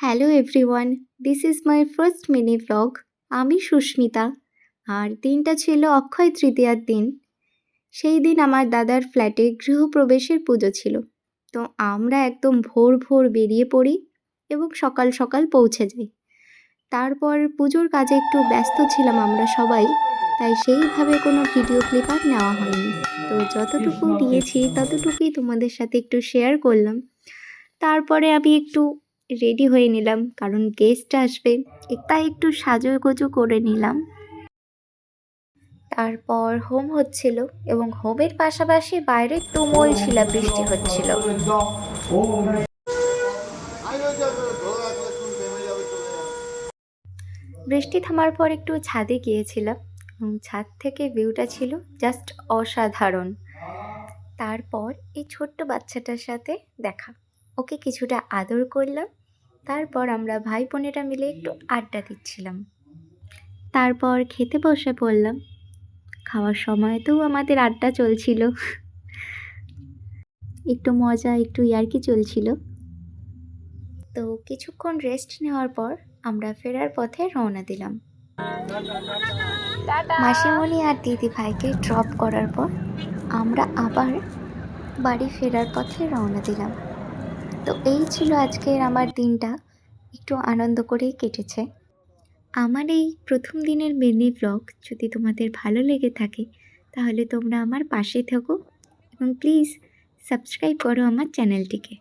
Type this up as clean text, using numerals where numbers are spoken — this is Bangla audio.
Hello everyone, this is my first mini vlog. আমি সুস্মিতা। আর দিনটা ছিল অক্ষয় তৃতীয়ার দিন। সেই দিন আমার দাদার ফ্ল্যাটে গৃহপ্রবেশের পুজো ছিল। তো আমরা একদম ভোর ভোর বেরিয়ে পড়ি এবং সকাল সকাল পৌঁছে যাই। তারপর পুজোর কাজে একটু ব্যস্ত ছিলাম আমরা সবাই, তাই সেইভাবে কোনো ভিডিও ক্লিপ আর নেওয়া হয়নি। তো যতটুকু নিয়েছি ততটুকুই তোমাদের সাথে একটু শেয়ার করলাম। তারপরে আমি একটু রেডি হয়ে নিলাম, কারণ গেস্ট আসবে, তাই একটু সাজুগুজু করে নিলাম। তারপর হোম হচ্ছিল এবং হোমের পাশাপাশি বাইরে তুমুল শিলাবৃষ্টি হচ্ছিল। বৃষ্টি থামার পর একটু ছাদে গিয়েছিলাম এবং ছাদ থেকে ভিউটা ছিল জাস্ট অসাধারণ। তারপর এই ছোট্ট বাচ্চাটার সাথে দেখা, ওকে কিছুটা আদর করলাম। তারপর আমরা ভাই বোনেরা মিলে একটু আড্ডা দিচ্ছিলাম। তারপর খেতে বসে পড়লাম। খাওয়ার সময়তেও আমাদের আড্ডা চলছিল, একটু মজা একটু ইয়ার্কি চলছিল। তো কিছুক্ষণ রেস্ট নেওয়ার পর আমরা ফেরার পথে রওনা দিলাম। মাসিমণি আর দিদি ভাইকে ড্রপ করার পর আমরা আবার বাড়ি ফেরার পথে রওনা দিলাম। তো এই ছিল আজকের আমার দিনটা, একটু আনন্দ করেই কেটেছে। আমার এই প্রথম দিনের মিনি ব্লগ যদি তোমাদের ভালো লেগে থাকে তাহলে তোমরা আমার পাশে থেকো এবং প্লিজ সাবস্ক্রাইব করো আমার চ্যানেলটিকে।